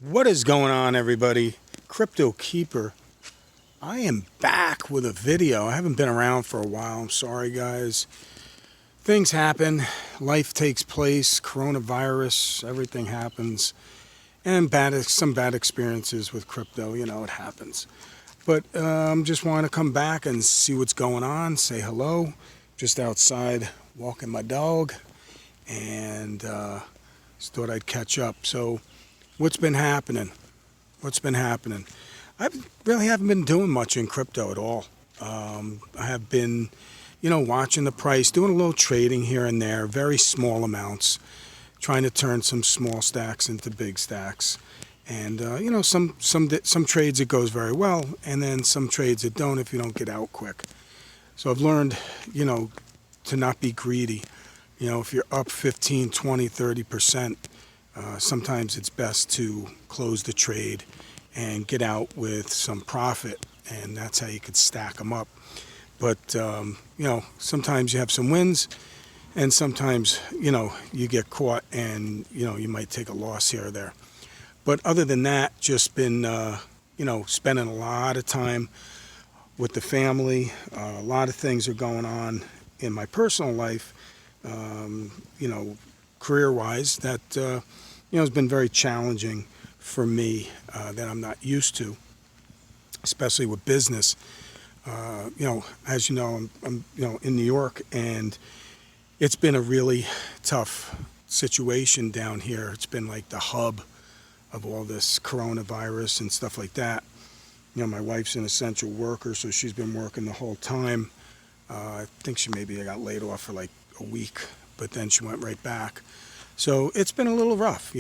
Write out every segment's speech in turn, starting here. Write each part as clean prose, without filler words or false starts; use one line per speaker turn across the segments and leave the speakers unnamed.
What is going on, everybody? Crypto Keeper. I am back with a video. I haven't been around for a while. I'm sorry, guys. Things happen. Life takes place. Coronavirus. Everything happens. And some bad experiences with crypto. You know, it happens. But just want to come back and see what's going on. Say hello. Just outside walking my dog. And just thought I'd catch up. So what's been happening? I really haven't been doing much in crypto at all. I have been, watching the price, doing a little trading here and there, very small amounts, trying to turn some small stacks into big stacks. And, some trades it goes very well, and then some trades it don't if you don't get out quick. So I've learned, to not be greedy. If you're up 15, 20, 30%, sometimes it's best to close the trade and get out with some profit, and that's how you could stack them up. But sometimes you have some wins, and sometimes you get caught and you might take a loss here or there. But other than that, just been spending a lot of time with the family. A lot of things are going on in my personal life, career-wise, that has been very challenging for me, that I'm not used to, especially with business. As you know, I'm in New York, and it's been a really tough situation down here. It's been like the hub of all this coronavirus and stuff like that. My wife's an essential worker, so she's been working the whole time. I think she maybe got laid off for like a week, but then she went right back. So it's been a little rough,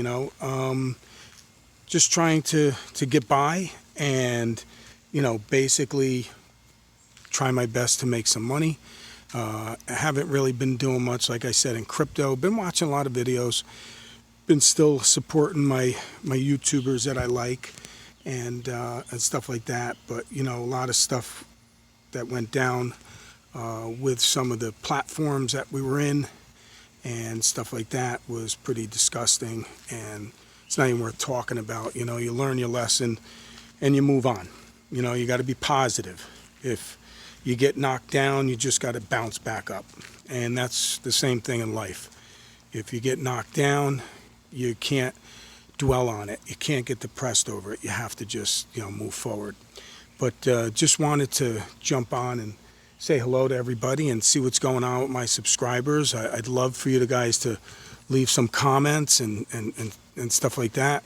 just trying to get by and, basically try my best to make some money. I haven't really been doing much, like I said, in crypto. Been watching a lot of videos, been still supporting my YouTubers that I like and stuff like that. But, a lot of stuff that went down with some of the platforms that we were in and stuff like that was pretty disgusting, and it's not even worth talking about. You learn your lesson and you move on. You got to be positive. If you get knocked down, you just got to bounce back up, and that's the same thing in life. If you get knocked down, you can't dwell on it. You can't get depressed over it. You have to just move forward. But just wanted to jump on and say hello to everybody and see what's going on with my subscribers. I'd love for you guys to leave some comments and stuff like that.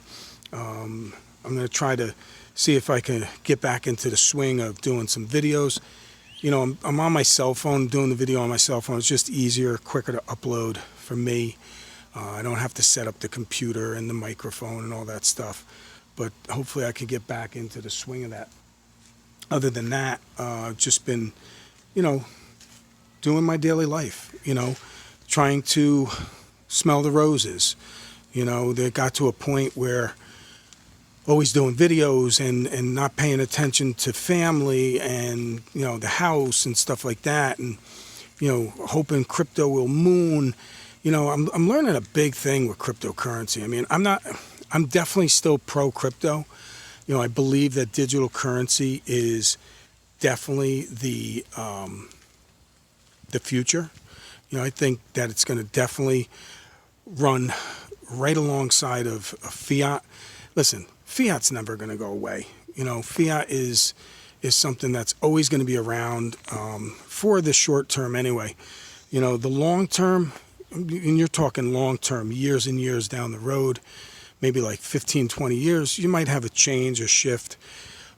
I'm going to try to see if I can get back into the swing of doing some videos. I'm on my cell phone, doing the video on my cell phone. It's just easier, quicker to upload for me. I don't have to set up the computer and the microphone and all that stuff. But hopefully I can get back into the swing of that. Other than that, just been doing my daily life, trying to smell the roses. They got to a point where always doing videos and not paying attention to family and, the house and stuff like that. And, hoping crypto will moon. I'm learning a big thing with cryptocurrency. I mean, I'm definitely still pro crypto. I believe that digital currency is definitely the future. I think that it's going to definitely run right alongside of fiat. Listen, fiat's never going to go away. Fiat is something that's always going to be around for the short term anyway. The long term, and you're talking long term, years and years down the road, maybe like 15, 20 years, you might have a change or shift.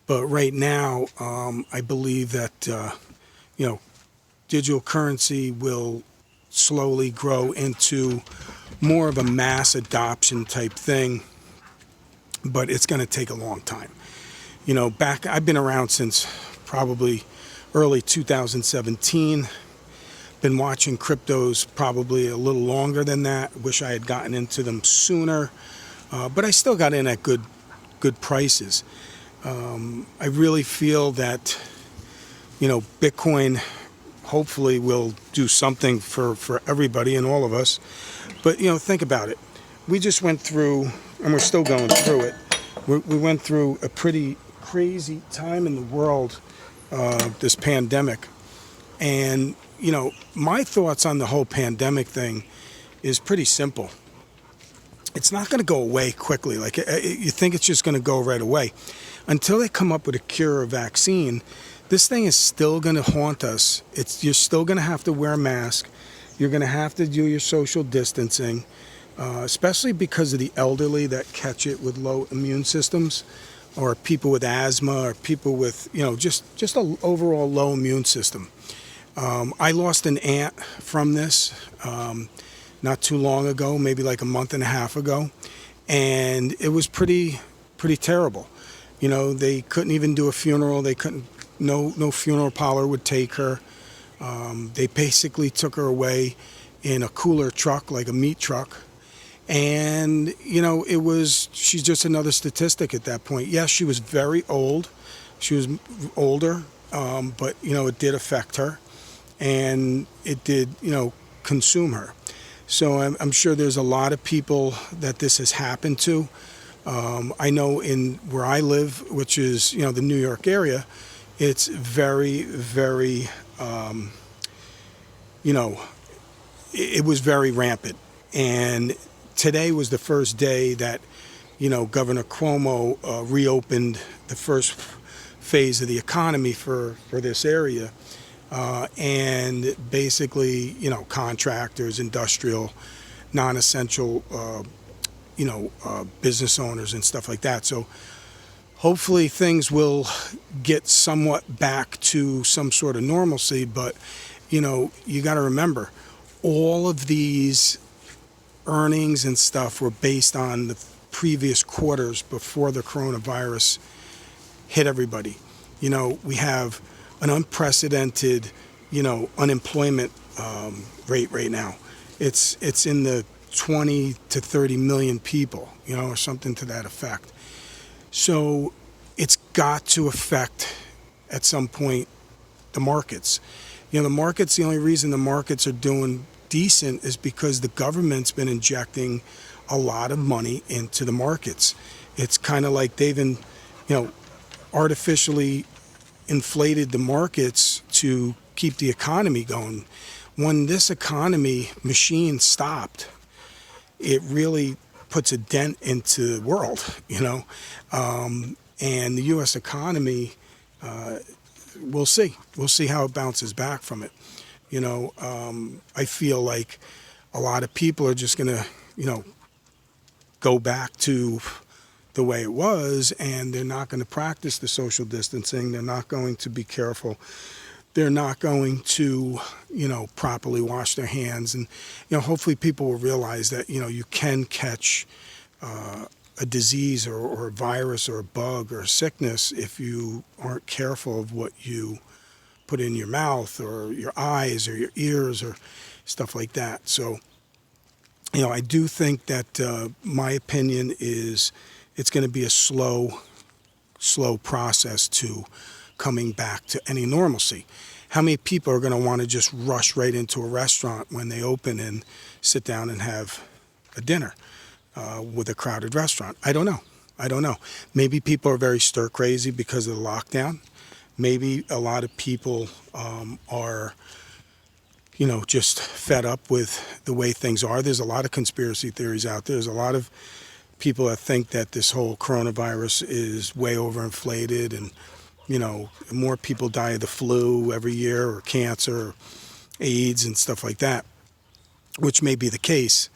But right now, I believe that, digital currency will slowly grow into more of a mass adoption type thing. But it's going to take a long time. I've been around since probably early 2017. Been watching cryptos probably a little longer than that. Wish I had gotten into them sooner. But I still got in at good prices. I really feel that, Bitcoin hopefully will do something for everybody and all of us. But, think about it. We just went through, and we're still going through it, we went through a pretty crazy time in the world, this pandemic. And, my thoughts on the whole pandemic thing is pretty simple. It's not going to go away quickly. Like, you think it's just going to go right away. Until they come up with a cure or vaccine, this thing is still going to haunt us. You're still going to have to wear a mask. You're going to have to do your social distancing, especially because of the elderly that catch it with low immune systems, or people with asthma, or people with, just an overall low immune system. I lost an aunt from this not too long ago, maybe like a month and a half ago, and it was pretty terrible. They couldn't even do a funeral. They couldn't. No funeral parlor would take her. They basically took her away in a cooler truck, like a meat truck. And, she's just another statistic at that point. Yes, she was very old. She was older, but, it did affect her. And it did, consume her. So I'm sure there's a lot of people that this has happened to. I know in where I live, which is, the New York area, it's very, very, it was very rampant. And today was the first day that, Governor Cuomo reopened the first phase of the economy for this area. And basically, contractors, industrial, non-essential, business owners and stuff like that. So hopefully things will get somewhat back to some sort of normalcy. But, you got to remember, all of these earnings and stuff were based on the previous quarters before the coronavirus hit everybody. We have an unprecedented, unemployment rate right now. It's in the 20 to 30 million people, or something to that effect. So it's got to affect at some point the markets. The markets, the only reason the markets are doing decent is because the government's been injecting a lot of money into the markets. It's kind of like they've been, artificially inflated the markets to keep the economy going. When this economy machine stopped, it really puts a dent into the world, and the U.S. economy, we'll see. We'll see how it bounces back from it. I feel like a lot of people are just going to, go back to the way it was, and they're not going to practice the social distancing. They're not going to be careful. They're not going to, properly wash their hands. And, hopefully people will realize that, you can catch a disease or a virus or a bug or a sickness if you aren't careful of what you put in your mouth or your eyes or your ears or stuff like that. So, I do think that my opinion is it's going to be a slow process to coming back to any normalcy. How many people are going to want to just rush right into a restaurant when they open and sit down and have a dinner with a crowded restaurant? I don't know. Maybe people are very stir crazy because of the lockdown. Maybe a lot of people are, just fed up with the way things are. There's a lot of conspiracy theories out there. There's a lot of people that think that this whole coronavirus is way overinflated, and more people die of the flu every year, or cancer, or AIDS and stuff like that, which may be the case.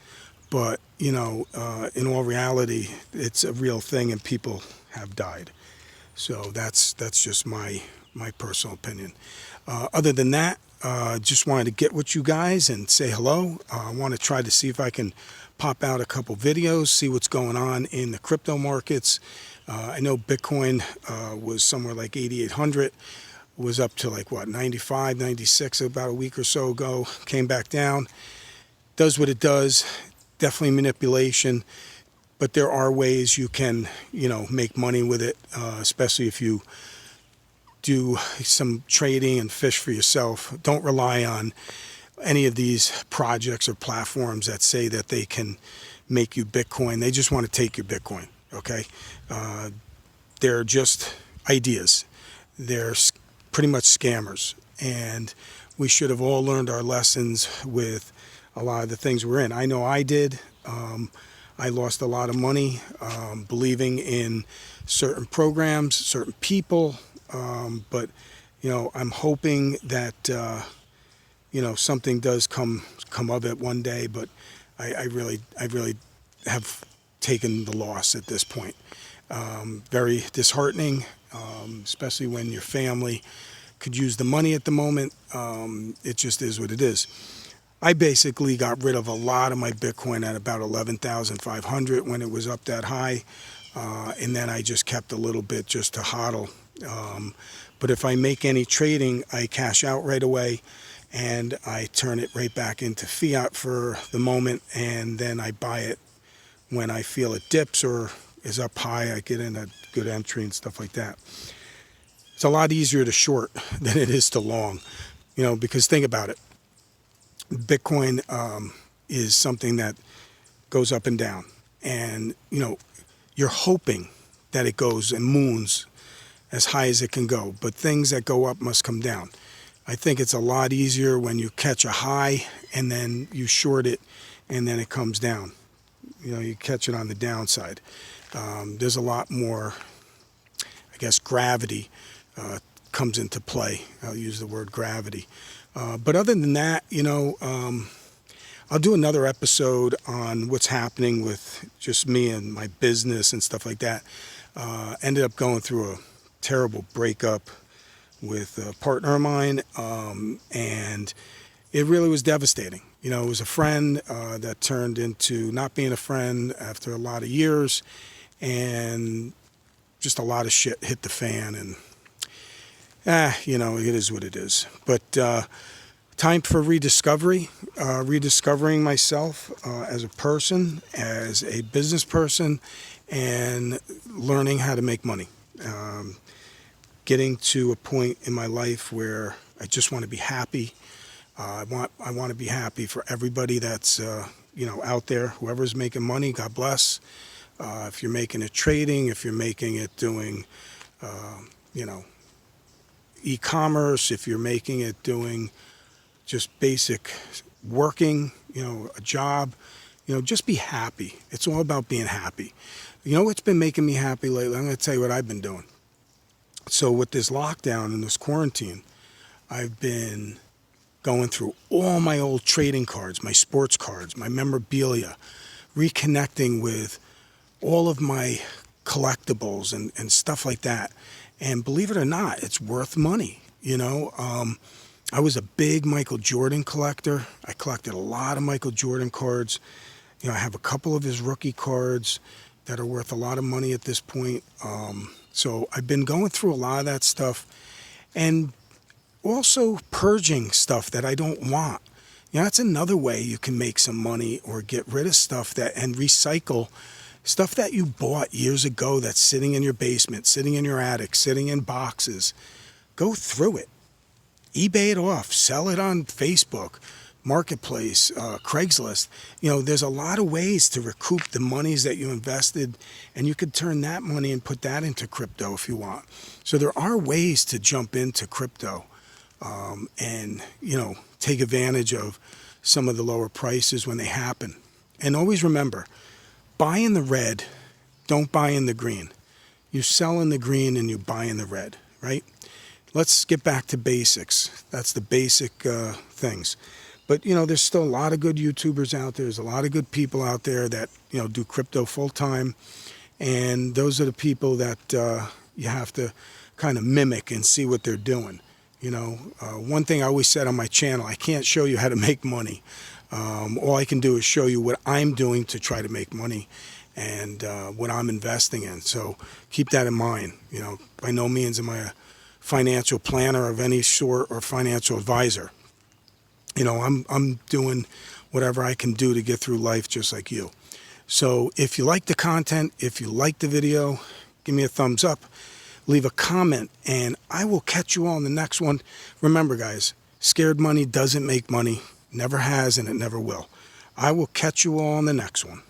But, in all reality, it's a real thing and people have died. So that's just my personal opinion. Other than that, just wanted to get with you guys and say hello. I want to try to see if I can pop out a couple videos, see what's going on in the crypto markets. I know Bitcoin was somewhere like 8,800, was up to 95, 96 about a week or so ago, came back down. Does what it does, definitely manipulation, but there are ways you can, make money with it, especially if you do some trading and fish for yourself. Don't rely on any of these projects or platforms that say that they can make you Bitcoin. They just want to take your Bitcoin. okay? They're just ideas. They're pretty much scammers. And we should have all learned our lessons with a lot of the things we're in. I know I did. I lost a lot of money believing in certain programs, certain people. But, I'm hoping that, something does come of it one day. But I really have taken the loss at this point. Very disheartening, especially when your family could use the money at the moment. It just is what it is. I basically got rid of a lot of my Bitcoin at about 11,500 when it was up that high. And then I just kept a little bit just to hodl. But if I make any trading, I cash out right away and I turn it right back into fiat for the moment. And then I buy it when I feel it dips or is up high. I get in a good entry and stuff like that. It's a lot easier to short than it is to long, because think about it. Bitcoin is something that goes up and down. And, you're hoping that it goes and moons as high as it can go. But things that go up must come down. I think it's a lot easier when you catch a high and then you short it and then it comes down. You catch it on the downside. There's a lot more, gravity comes into play. I'll use the word gravity. But other than that, I'll do another episode on what's happening with just me and my business and stuff like that. Ended up going through a terrible breakup with a partner of mine, and it really was devastating. It was a friend that turned into not being a friend after a lot of years, and just a lot of shit hit the fan, and it is what it is. But time for rediscovery, rediscovering myself as a person, as a business person, and learning how to make money. Getting to a point in my life where I just want to be happy. I want to be happy for everybody that's out there. Whoever's making money, God bless. If you're making it trading, if you're making it doing, e-commerce, if you're making it doing just basic working, a job, just be happy. It's all about being happy. What's been making me happy lately? I'm going to tell you what I've been doing. So with this lockdown and this quarantine, I've been going through all my old trading cards, my sports cards, my memorabilia, reconnecting with all of my collectibles and stuff like that. And believe it or not, it's worth money. I was a big Michael Jordan collector. I collected a lot of Michael Jordan cards. I have a couple of his rookie cards that are worth a lot of money at this point. So I've been going through a lot of that stuff and also purging stuff that I don't want. That's another way you can make some money or get rid of stuff and recycle stuff that you bought years ago that's sitting in your basement, sitting in your attic, sitting in boxes. Go through it. eBay it off. Sell it on Facebook, Marketplace, Craigslist. There's a lot of ways to recoup the monies that you invested, and you could turn that money and put that into crypto if you want. So there are ways to jump into crypto and, take advantage of some of the lower prices when they happen. And always remember, buy in the red, don't buy in the green. You sell in the green and you buy in the red, right? Let's get back to basics. That's the basic things. But, there's still a lot of good YouTubers out there. There's a lot of good people out there that, do crypto full time. And those are the people that you have to kind of mimic and see what they're doing. One thing I always said on my channel, I can't show you how to make money. All I can do is show you what I'm doing to try to make money and what I'm investing in. So keep that in mind. By no means am I a financial planner of any sort or financial advisor. I'm doing whatever I can do to get through life just like you. So if you like the content, if you like the video, give me a thumbs up, leave a comment, and I will catch you all in the next one. Remember, guys, scared money doesn't make money, never has, and it never will. I will catch you all in the next one.